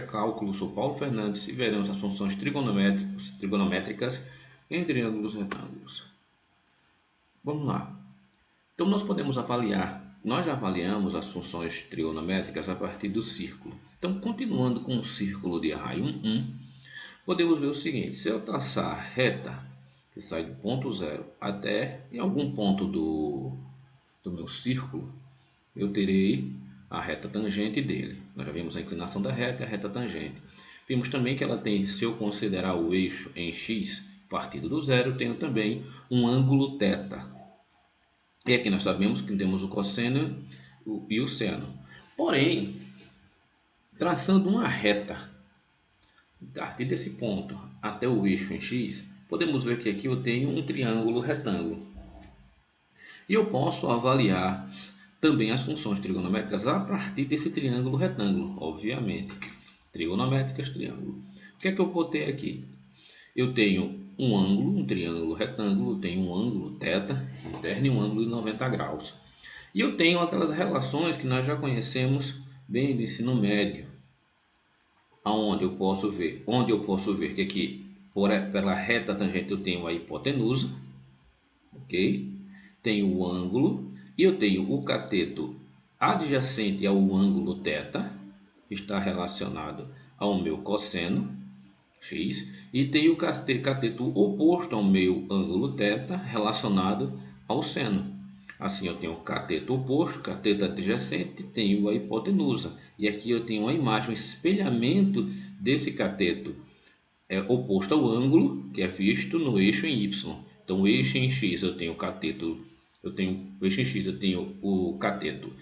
Cálculo, sou Paulo Fernandes e veremos as funções trigonométricas em triângulos retângulos. Vamos lá. Então nós já avaliamos as funções trigonométricas a partir do círculo. Então, continuando com o círculo de raio 1, podemos ver o seguinte: se eu traçar a reta que sai do ponto zero até em algum ponto do meu círculo, eu terei a reta tangente dele. Nós já vimos a inclinação da reta e a reta tangente. Vimos também que ela tem, se eu considerar o eixo em x partido do zero, eu tenho também um ângulo θ. E aqui nós sabemos que temos o cosseno e o seno. Porém, traçando uma reta a partir desse ponto até o eixo em x, podemos ver que aqui eu tenho um triângulo retângulo. E eu posso avaliar também as funções trigonométricas a partir desse triângulo retângulo, obviamente. Trigonométricas, triângulo. O que é que eu botei aqui? Eu tenho um ângulo, um triângulo retângulo, tenho um ângulo θ interno e um ângulo de 90 graus. E eu tenho aquelas relações que nós já conhecemos bem do ensino médio, onde eu posso ver que aqui, pela reta tangente, eu tenho a hipotenusa, ok? Tenho o ângulo e eu tenho o cateto adjacente ao ângulo θ, que está relacionado ao meu cosseno x, e tenho o cateto oposto ao meu ângulo θ relacionado ao seno. Assim, eu tenho o cateto oposto, cateto adjacente, tenho a hipotenusa. E aqui eu tenho a imagem, um espelhamento desse cateto oposto ao ângulo, que é visto no eixo em y. Então, o eixo em x eu tenho o eixo em x eu tenho o cateto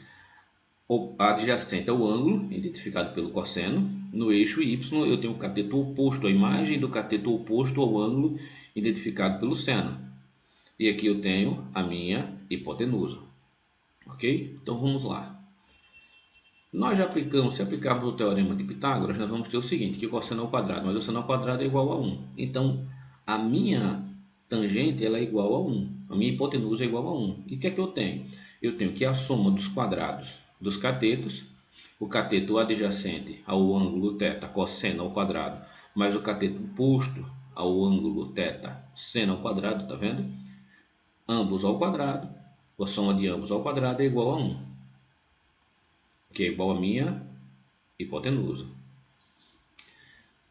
adjacente ao ângulo, identificado pelo cosseno. No eixo y eu tenho o cateto oposto à imagem do cateto oposto ao ângulo, identificado pelo seno. E aqui eu tenho a minha hipotenusa. Ok? Então vamos lá. Se aplicarmos o teorema de Pitágoras, nós vamos ter o seguinte, que o cosseno ao quadrado, mas o seno ao quadrado é igual a 1. Então, a minha tangente ela é igual a 1. A minha hipotenusa é igual a 1. E o que é que eu tenho? Eu tenho que a soma dos quadrados dos catetos, o cateto adjacente ao ângulo θ, cosseno ao quadrado, mais o cateto oposto ao ângulo θ, seno ao quadrado, tá vendo? Ambos ao quadrado, a soma de ambos ao quadrado é igual a 1, que é igual a minha hipotenusa.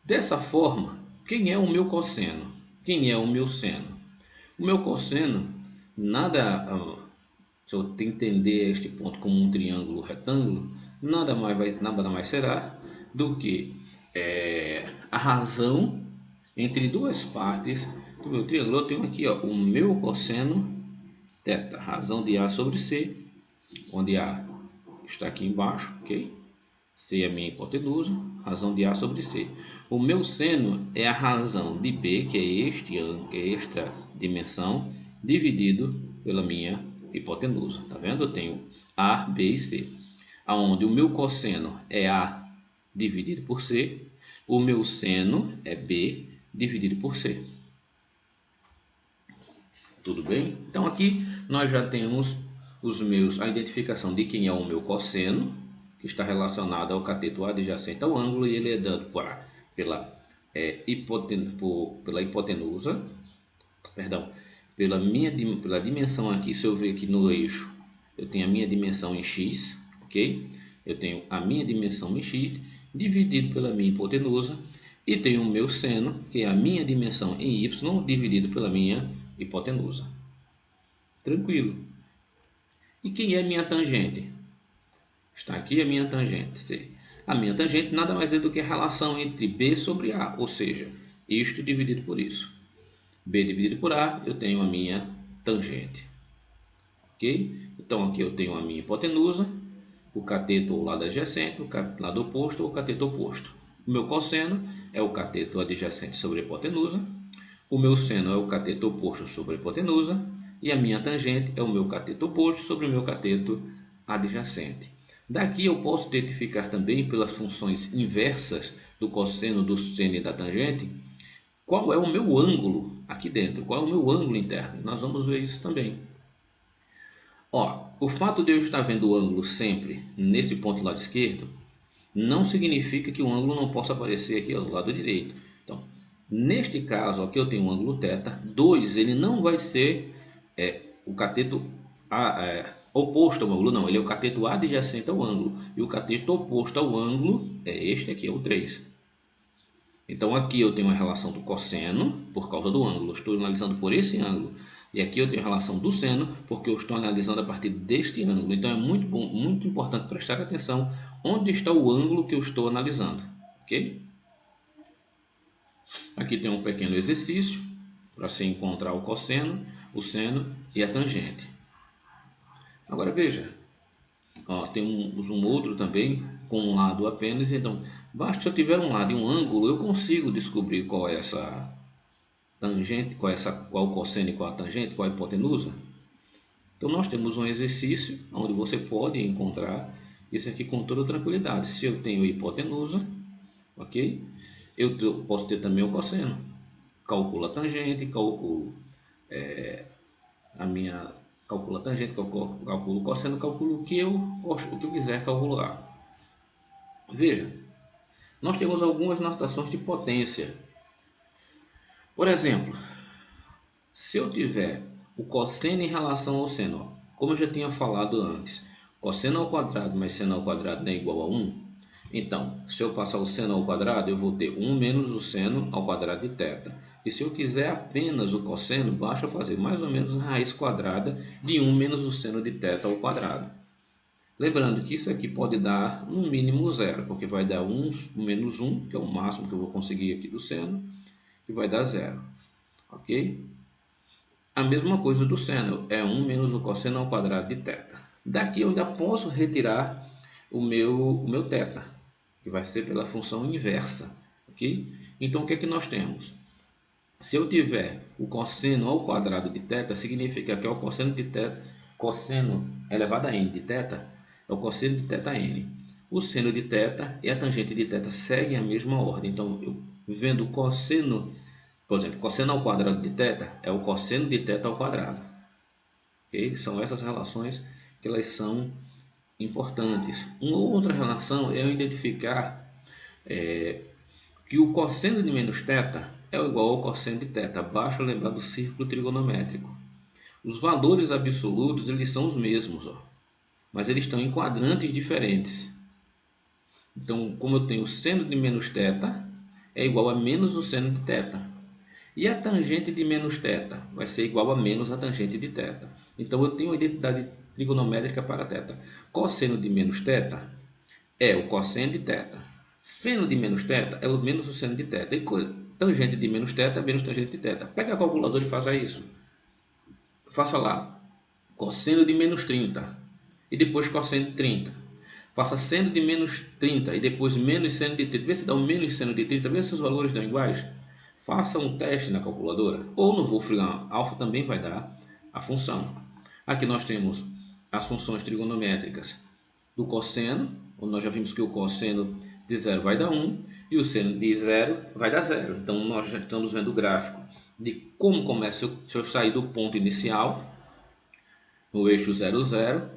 Dessa forma, quem é o meu cosseno? Quem é o meu seno? O meu cosseno, se eu entender este ponto como um triângulo retângulo, nada mais será do que a razão entre duas partes do meu triângulo. Eu tenho aqui o meu cosseno θ, razão de A sobre C, onde A está aqui embaixo, ok? C é a minha hipotenusa, razão de A sobre C. O meu seno é a razão de B, que é esta dimensão, dividido pela minha hipotenusa. Tá vendo? Eu tenho A, B e C. Onde o meu cosseno é A dividido por C, o meu seno é B dividido por C. Tudo bem? Então aqui nós já temos a identificação de quem é o meu cosseno, que está relacionado ao cateto adjacente ao ângulo, e ele é dado pela hipotenusa, pela dimensão aqui. Se eu ver aqui no eixo, eu tenho a minha dimensão em x, ok? Eu tenho a minha dimensão em x dividido pela minha hipotenusa, e tenho o meu seno, que é a minha dimensão em y, dividido pela minha hipotenusa. Tranquilo. E quem é minha tangente? Está aqui a minha tangente, C. A minha tangente nada mais é do que a relação entre B sobre A, ou seja, isto dividido por isso. B dividido por A, eu tenho a minha tangente. Ok? Então aqui eu tenho a minha hipotenusa, o cateto ao lado adjacente, o lado oposto ou o cateto oposto. O meu cosseno é o cateto adjacente sobre a hipotenusa, o meu seno é o cateto oposto sobre a hipotenusa, e a minha tangente é o meu cateto oposto sobre o meu cateto adjacente. Daqui eu posso identificar também pelas funções inversas do cosseno, do seno e da tangente, qual é o meu ângulo aqui dentro, qual é o meu ângulo interno. Nós vamos ver isso também. O fato de eu estar vendo o ângulo sempre nesse ponto do lado esquerdo não significa que o ângulo não possa aparecer aqui do lado direito. Então, neste caso aqui eu tenho um ângulo θ, 2 ele não vai ser o cateto oposto ao ângulo, não, ele é o cateto adjacente ao ângulo, e o cateto oposto ao ângulo é este aqui, é o 3. Então aqui eu tenho a relação do cosseno por causa do ângulo, eu estou analisando por esse ângulo. E aqui eu tenho a relação do seno porque eu estou analisando a partir deste ângulo. Então é muito bom, muito importante prestar atenção onde está o ângulo que eu estou analisando, ok? Aqui tem um pequeno exercício para se encontrar o cosseno, o seno e a tangente. Agora veja, ó, temos um outro também com um lado apenas, então basta eu tiver um lado e um ângulo, eu consigo descobrir qual é essa tangente, qual o cosseno e qual a tangente, qual a hipotenusa. Então nós temos um exercício onde você pode encontrar isso aqui com toda tranquilidade. Se eu tenho a hipotenusa, ok? Eu posso ter também o cosseno. Calculo a tangente, calculo calculo a tangente, calculo o cosseno, calculo o que eu quiser calcular. Veja, nós temos algumas notações de potência. Por exemplo, se eu tiver o cosseno em relação ao seno, como eu já tinha falado antes, cosseno ao quadrado mais seno ao quadrado é igual a 1. Então, se eu passar o seno ao quadrado, eu vou ter 1 menos o seno ao quadrado de θ. E se eu quiser apenas o cosseno, basta fazer mais ou menos a raiz quadrada de 1 menos o seno de θ ao quadrado. Lembrando que isso aqui pode dar no mínimo zero, porque vai dar 1 menos 1, que é o máximo que eu vou conseguir aqui do seno, e vai dar zero. Ok? A mesma coisa do seno, é 1 menos o cosseno ao quadrado de θ. Daqui eu ainda posso retirar o meu θ, que vai ser pela função inversa. Ok? Então o que é que nós temos? Se eu tiver o cosseno ao quadrado de θ, significa que é o cosseno de θ, cosseno elevado a n de θ, é o cosseno de θn. O seno de θ e a tangente de θ seguem a mesma ordem. Então, eu vendo o cosseno, por exemplo, cosseno ao quadrado de θ é o cosseno de θ ao quadrado. Okay? São essas relações que elas são importantes. Uma outra relação é eu identificar que o cosseno de menos θ é igual ao cosseno de θ. Basta lembrar do círculo trigonométrico. Os valores absolutos eles são os mesmos, ó, mas eles estão em quadrantes diferentes. Então, como eu tenho o seno de menos θ é igual a menos o seno de θ. E a tangente de menos θ vai ser igual a menos a tangente de θ. Então, eu tenho a identidade trigonométrica para θ. Cosseno de menos θ é o cosseno de θ. Seno de menos θ é o menos o seno de θ. E tangente de menos θ é menos tangente de θ. Pega a calculadora e faça isso. Faça lá cosseno de menos 30 e depois cosseno de 30. Faça seno de menos 30 e depois menos seno de 30. Vê se dá um menos seno de 30, vê se os valores dão iguais. Faça um teste na calculadora. Ou no Wolfram Alpha também vai dar a função. Aqui nós temos as funções trigonométricas do cosseno, onde nós já vimos que o cosseno de 0 vai dar 1 e o seno de 0 vai dar 0. Então nós já estamos vendo o gráfico de como começa se eu sair do ponto inicial, no eixo 0, 0,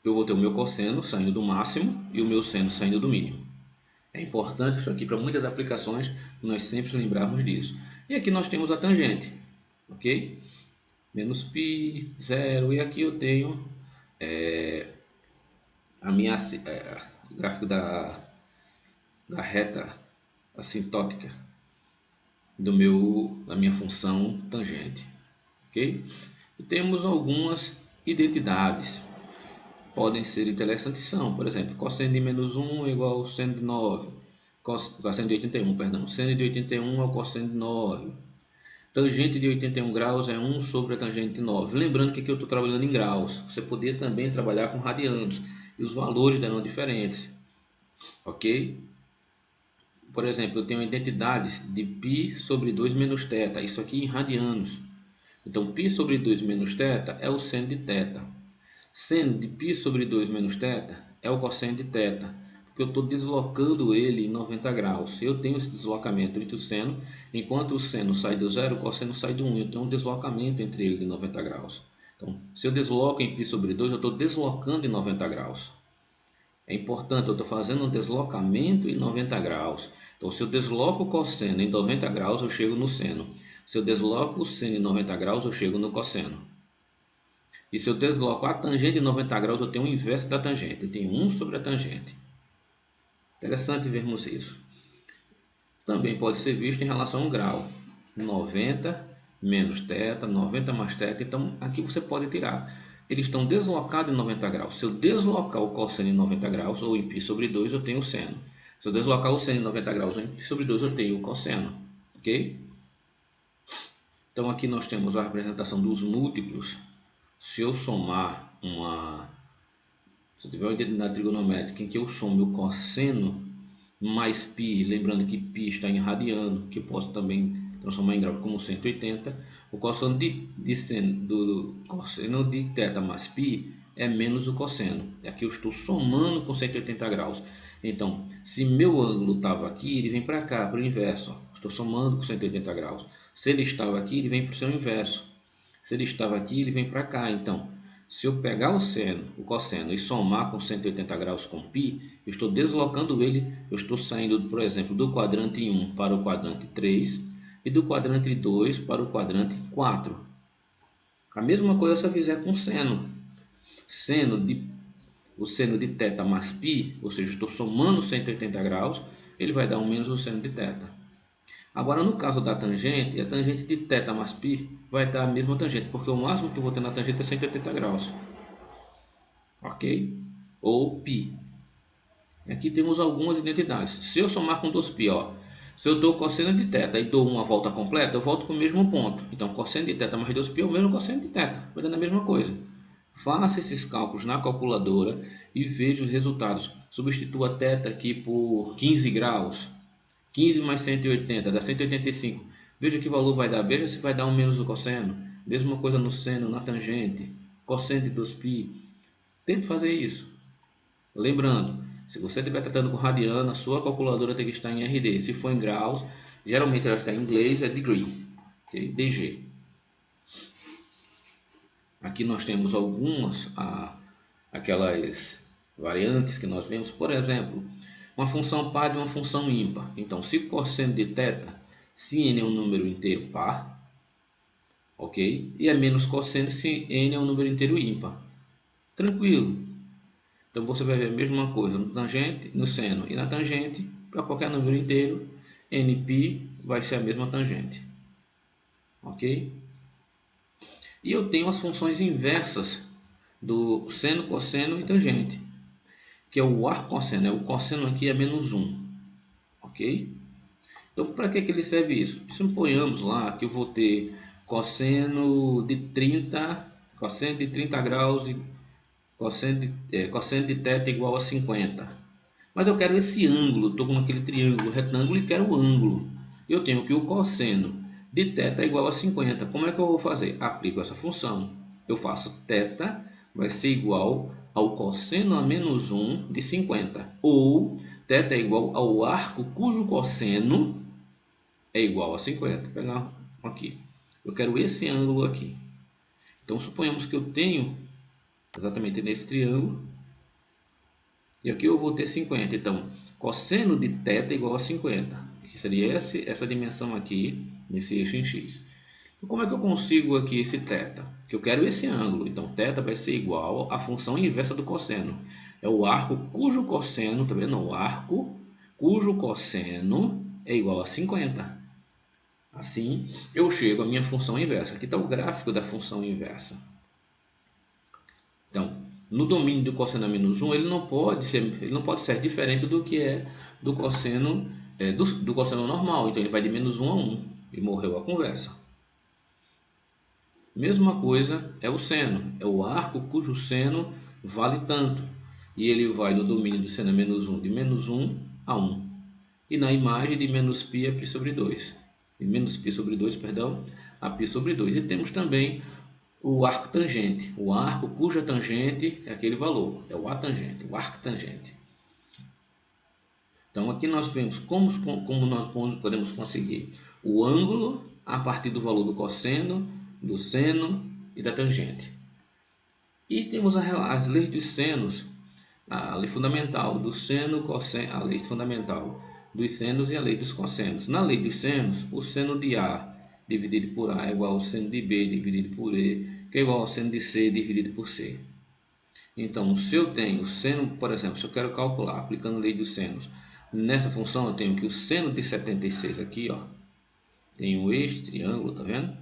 eu vou ter o meu cosseno saindo do máximo e o meu seno saindo do mínimo. É importante isso aqui para muitas aplicações, nós sempre lembrarmos disso. E aqui nós temos a tangente, ok? Menos π, 0, e aqui eu tenho a minha gráfico da reta assintótica da minha função tangente, ok? E temos algumas identidades podem ser interessantes, são, por exemplo, cosseno de menos 1 é igual ao seno de 9, cosseno de 81, perdão, seno de 81 é o cosseno de 9, tangente de 81 graus é 1 sobre a tangente de 9. Lembrando que aqui eu estou trabalhando em graus, você poderia também trabalhar com radianos, e os valores darão diferentes, ok? Por exemplo, eu tenho identidades de π sobre 2 menos θ, isso aqui em radianos. Então, π sobre 2 menos θ é o seno de θ. Seno de π sobre 2 menos θ é o cosseno de θ, porque eu estou deslocando ele em 90 graus. Eu tenho esse deslocamento entre o seno, enquanto o seno sai do 0, o cosseno sai do 1. Eu tenho um deslocamento entre ele de 90 graus. Então, se eu desloco em π sobre 2, eu estou deslocando em 90 graus. É importante, eu estou fazendo um deslocamento em 90 graus. Então, se eu desloco o cosseno em 90 graus, eu chego no seno. Se eu desloco o seno em 90 graus, eu chego no cosseno. E se eu desloco a tangente em 90 graus, eu tenho o inverso da tangente. Eu tenho 1 sobre a tangente. Interessante vermos isso. Também pode ser visto em relação ao grau. 90 menos θ, 90 mais θ. Então, aqui você pode tirar. Eles estão deslocados em 90 graus. Se eu deslocar o cosseno em 90 graus, ou em π sobre 2, eu tenho o seno. Se eu deslocar o seno em 90 graus, ou em π sobre 2, eu tenho o cosseno. Ok? Então, aqui nós temos a representação dos múltiplos. Se eu somar se eu tiver uma identidade trigonométrica em que eu somo o cosseno mais π, lembrando que π está em radiano, que eu posso também transformar em graus como 180, o cosseno do cosseno de θ mais π é menos o cosseno. Aqui eu estou somando com 180 graus. Então, se meu ângulo estava aqui, ele vem para cá, para o inverso. Ó. Estou somando com 180 graus. Se ele estava aqui, ele vem para o seu inverso. Se ele estava aqui, ele vem para cá. Então, se eu pegar o cosseno e somar com 180 graus com π, eu estou deslocando ele, eu estou saindo, por exemplo, do quadrante 1 para o quadrante 3 e do quadrante 2 para o quadrante 4. A mesma coisa se eu fizer com seno. O seno de θ mais π, ou seja, estou somando 180 graus, ele vai dar 1 menos o seno de θ. Agora, no caso da tangente, a tangente de θ mais π vai dar a mesma tangente, porque o máximo que eu vou ter na tangente é 180 graus. Ok? Ou π. Aqui temos algumas identidades. Se eu somar com 2π, ó, se eu dou cosseno de θ e dou uma volta completa, eu volto para o mesmo ponto. Então, cosseno de θ mais 2π é o mesmo cosseno de θ, vai dando a mesma coisa. Faça esses cálculos na calculadora e veja os resultados. Substitua θ aqui por 15 graus. 15 mais 180 dá 185. Veja que valor vai dar. Veja se vai dar 1 menos o cosseno. Mesma coisa no seno, na tangente. Cosseno de 2π. Tente fazer isso. Lembrando, se você estiver tratando com radiano, a sua calculadora tem que estar em RD. Se for em graus, geralmente ela está em inglês, é degree. Okay? DG. Aqui nós temos aquelas variantes que nós vemos. Por exemplo, uma função par de uma função ímpar. Então, se cosseno de θ, se n é um número inteiro par, ok? E é menos cosseno se n é um número inteiro ímpar. Tranquilo. Então, você vai ver a mesma coisa no tangente, no seno e na tangente. Para qualquer número inteiro, nπ vai ser a mesma tangente. Ok? E eu tenho as funções inversas do seno, cosseno e tangente, que é o arcosseno. O cosseno aqui é menos 1. Ok? Então, para que ele serve isso? Suponhamos lá que eu vou ter cosseno de 30 graus e cosseno de θ igual a 50. Mas eu quero esse ângulo, estou com aquele triângulo retângulo e quero o ângulo. Eu tenho que o cosseno de θ é igual a 50. Como é que eu vou fazer? Aplico essa função. Eu faço θ vai ser igual ao cosseno a menos 1 de 50. Ou θ é igual ao arco cujo cosseno é igual a 50. Vou pegar aqui. Eu quero esse ângulo aqui. Então, suponhamos que eu tenho exatamente nesse triângulo. E aqui eu vou ter 50. Então, cosseno de θ é igual a 50. Que seria essa dimensão aqui, nesse eixo em x. Então, como é que eu consigo aqui esse θ? Que eu quero esse ângulo. Então, θ vai ser igual à função inversa do cosseno. É o arco cujo cosseno, tá vendo? O arco cujo cosseno é igual a 50. Assim, eu chego à minha função inversa. Aqui está o gráfico da função inversa. Então, no domínio do cosseno a menos 1, ele não pode ser diferente do que é do cosseno, do cosseno normal. Então, ele vai de menos 1 a 1 e morreu a conversa. Mesma coisa é o seno. É o arco cujo seno vale tanto. E ele vai no domínio do seno a menos 1 de menos 1 a 1. E na imagem de menos π a π sobre 2. De menos π sobre 2, perdão, a π sobre 2. E temos também o arco tangente, o arco cuja tangente é aquele valor, é o atangente, o arco tangente. Então aqui nós vemos como nós podemos conseguir o ângulo a partir do valor do cosseno, do seno e da tangente. E temos as leis dos senos. a lei fundamental do seno, cosseno, a lei fundamental dos senos e a lei dos cossenos. Na lei dos senos, o seno de A dividido por A é igual ao seno de B dividido por E, que é igual ao seno de C dividido por C. Então, se eu tenho seno, por exemplo, se eu quero calcular aplicando a lei dos senos, nessa função eu tenho que o seno de 76 aqui, ó, tenho este triângulo, tá vendo?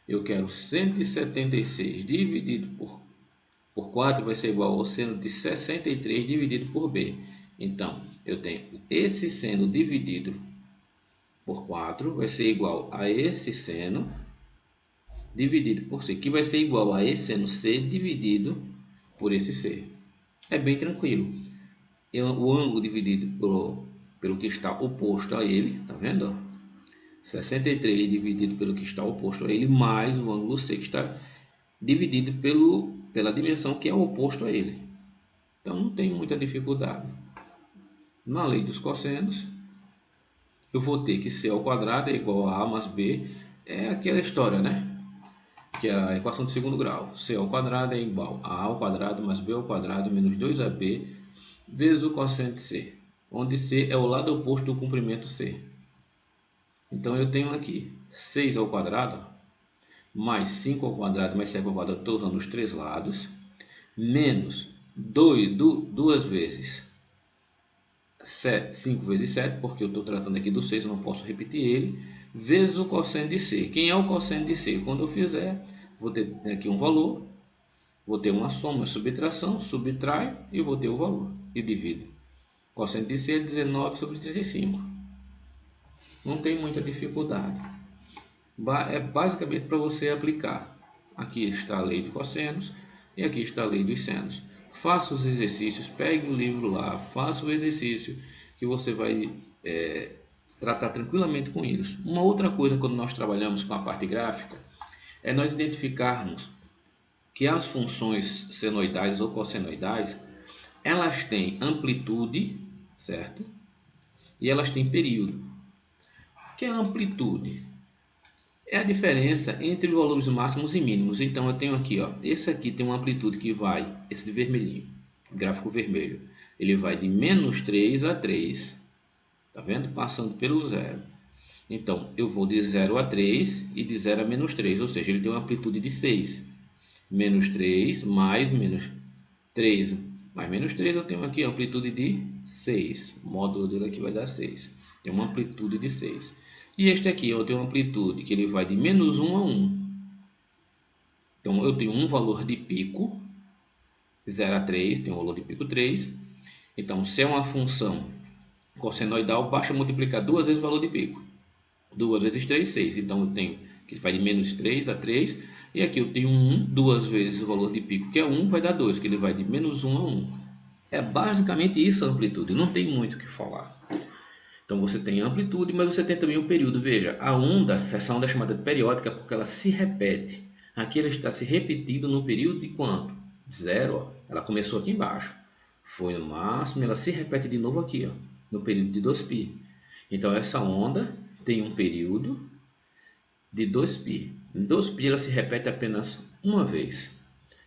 Eu quero 176 dividido por 4 vai ser igual ao seno de 63 dividido por B. Então, eu tenho esse seno dividido por 4 vai ser igual a esse seno dividido por C, que vai ser igual a esse seno C dividido por esse C. É bem tranquilo. O ângulo dividido pelo que está oposto a ele, tá vendo? 63 dividido pelo que está oposto a ele, mais o ângulo C que está dividido pela dimensão que é oposto a ele. Então não tem muita dificuldade. Na lei dos cossenos, eu vou ter que C ao quadrado é igual a A mais B. É aquela história, né? Que é a equação de segundo grau. C ao quadrado é igual a ao quadrado mais B ao quadrado menos 2AB vezes o cosseno de C, onde C é o lado oposto do comprimento C. Então eu tenho aqui 6 ao quadrado mais 5 ao quadrado mais 7 ao quadrado, estou usando os três lados, menos 2 vezes 7, 5 vezes 7, porque eu estou tratando aqui do 6, eu não posso repetir ele, vezes o cosseno de C. Quem é o cosseno de C? Quando eu fizer, vou ter aqui um valor, vou ter uma soma, uma subtração, subtrai e vou ter o valor e divido. Cosseno de C é 19 sobre 35. Não tem muita dificuldade. É basicamente para você aplicar. Aqui está a lei de cossenos e aqui está a lei dos senos. Faça os exercícios, pegue o livro lá, faça o exercício que você vai tratar tranquilamente com isso. Uma outra coisa quando nós trabalhamos com a parte gráfica é nós identificarmos que as funções senoidais ou cossenoidais elas têm amplitude, certo? E elas têm período. O que é a amplitude? É a diferença entre os valores máximos e mínimos. Então eu tenho aqui, ó, esse aqui tem uma amplitude que vai, esse de vermelhinho, gráfico vermelho, ele vai de menos 3 a 3, tá vendo? Passando pelo zero. Então eu vou de 0 a 3 e de 0 a menos 3, ou seja, ele tem uma amplitude de 6. Menos 3 mais menos 3 mais menos 3, eu tenho aqui a amplitude de 6. O módulo dele aqui vai dar 6. Tem uma amplitude de 6. E este aqui eu tenho uma amplitude que ele vai de menos 1 a 1. Então eu tenho um valor de pico, 0 a 3, tem um valor de pico 3. Então se é uma função cossenoidal, basta multiplicar duas vezes o valor de pico. 2 vezes 3, 6. Então eu tenho que ele vai de menos 3 a 3. E aqui eu tenho 1, duas vezes o valor de pico, que é 1, vai dar 2, que ele vai de menos 1 a 1. É basicamente isso a amplitude, não tem muito o que falar. Então você tem amplitude, mas você tem também o período. Veja, a onda, essa onda é chamada de periódica porque ela se repete. Aqui ela está se repetindo no período de quanto? Zero, ó. Ela começou aqui embaixo, foi no máximo, ela se repete de novo aqui, ó, no período de 2π. Então essa onda tem um período de 2π. Em 2π ela se repete apenas uma vez.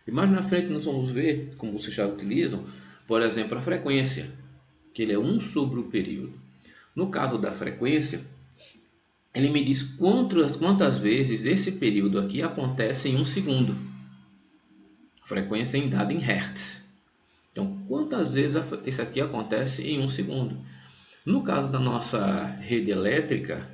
E mais na frente nós vamos ver, como vocês já utilizam, por exemplo, a frequência, que ele é 1 sobre o período. No caso da frequência, ele me diz quantas vezes esse período aqui acontece em um segundo. Frequência em dado em Hertz. Então, quantas vezes isso aqui acontece em um segundo? No caso da nossa rede elétrica,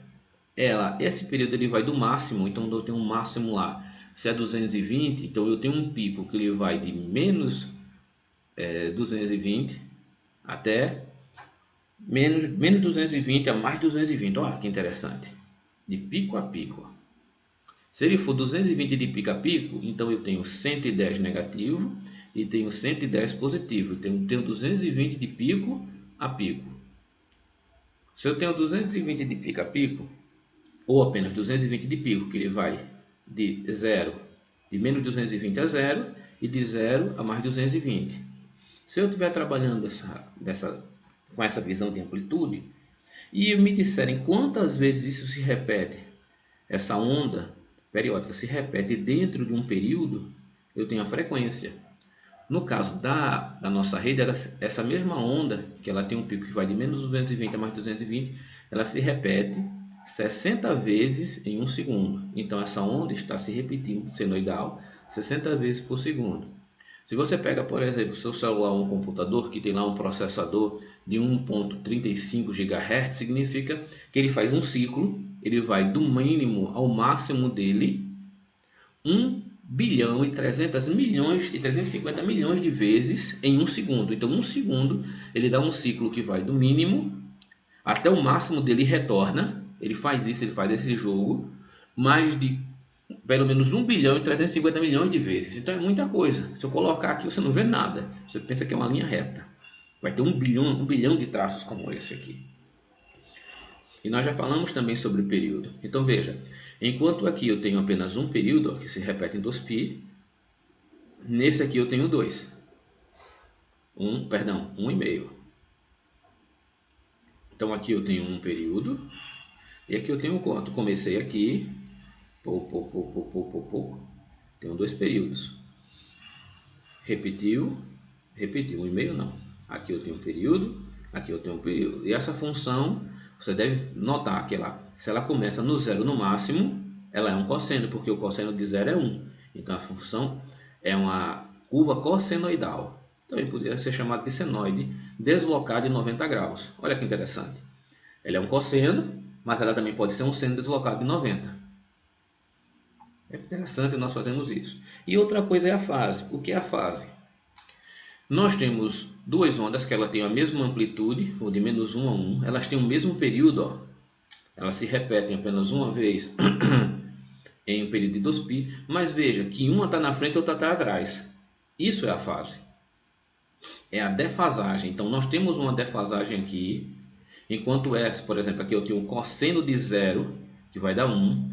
esse período ele vai do máximo, então eu tenho um máximo lá. Se é 220, então eu tenho um pico que ele vai de menos 220 até menos 220 a mais 220. Olha que interessante. De pico a pico. Se ele for 220 de pico a pico, então eu tenho 110 negativo e tenho 110 positivo. Então eu tenho 220 de pico a pico. Se eu tenho 220 de pico a pico, ou apenas 220 de pico, que ele vai de menos 220 a 0 e de 0 a mais 220. Se eu estiver trabalhando com essa visão de amplitude e me disserem quantas vezes isso se repete, essa onda periódica se repete dentro de um período, eu tenho a frequência. No caso da nossa rede, essa mesma onda, que ela tem um pico que vai de menos 220 a mais 220, ela se repete 60 vezes em um segundo. Então essa onda está se repetindo, senoidal, 60 vezes por segundo. Se você pega, por exemplo, o seu celular ou um computador que tem lá um processador de 1.35 GHz, significa que ele faz um ciclo, ele vai do mínimo ao máximo dele 1 bilhão e 300 milhões e 350 milhões de vezes em um segundo. Então, um segundo ele dá um ciclo que vai do mínimo até o máximo dele e retorna. Ele faz isso, ele faz esse jogo mais de pelo menos 1 bilhão e 350 milhões de vezes. Então é muita coisa. Se eu colocar aqui, você não vê nada. Você pensa que é uma linha reta. Vai ter 1 bilhão de traços como esse aqui. E nós já falamos também sobre o período. Então veja, enquanto aqui eu tenho apenas um período, ó, que se repete em 2π, nesse aqui eu tenho 2. 1,5. Então aqui eu tenho um período, e aqui eu tenho quanto? Comecei aqui, tenho 2 períodos. Repetiu, 1,5 não. Aqui eu tenho um período, aqui eu tenho um período. E essa função, você deve notar que se ela começa no zero no máximo, ela é um cosseno, porque o cosseno de zero é 1. Então a função é uma curva cossenoidal. Também poderia ser chamada de senoide deslocada em 90 graus. Olha que interessante. Ela é um cosseno, mas ela também pode ser um seno deslocado de 90. É interessante nós fazemos isso. E outra coisa é a fase. O que é a fase? Nós temos duas ondas que ela tem a mesma amplitude, ou de menos 1 a 1. Elas têm o mesmo período, ó. Elas se repetem apenas uma vez em um período de 2π. Mas veja que uma está na frente e outra está atrás. Isso é a fase. É a defasagem. Então nós temos uma defasagem aqui. Enquanto essa, por exemplo, aqui eu tenho um cosseno de zero, que vai dar 1.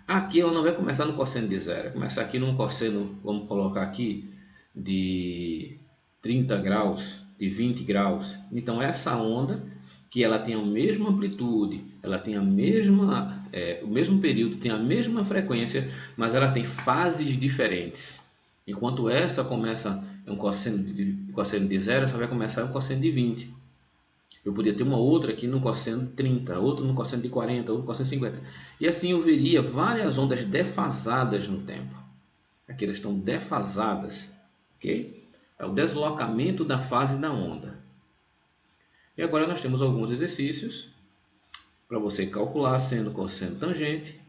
Aqui ela não vai começar no cosseno de zero, vai começar aqui num cosseno, vamos colocar aqui, de 30 graus, de 20 graus. Então essa onda, que ela tem a mesma amplitude, ela tem a mesma, o mesmo período, tem a mesma frequência, mas ela tem fases diferentes. Enquanto essa começa um cosseno de zero, essa vai começar um cosseno de 20. Eu poderia ter uma outra aqui no cosseno de 30, outra no cosseno de 40, outra no cosseno de 50. E assim eu veria várias ondas defasadas no tempo. Aqui elas estão defasadas, ok? É o deslocamento da fase da onda. E agora nós temos alguns exercícios para você calcular seno, cosseno, tangente,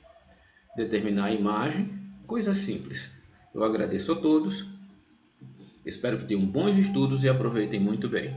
determinar a imagem, coisas simples. Eu agradeço a todos, espero que tenham bons estudos e aproveitem muito bem.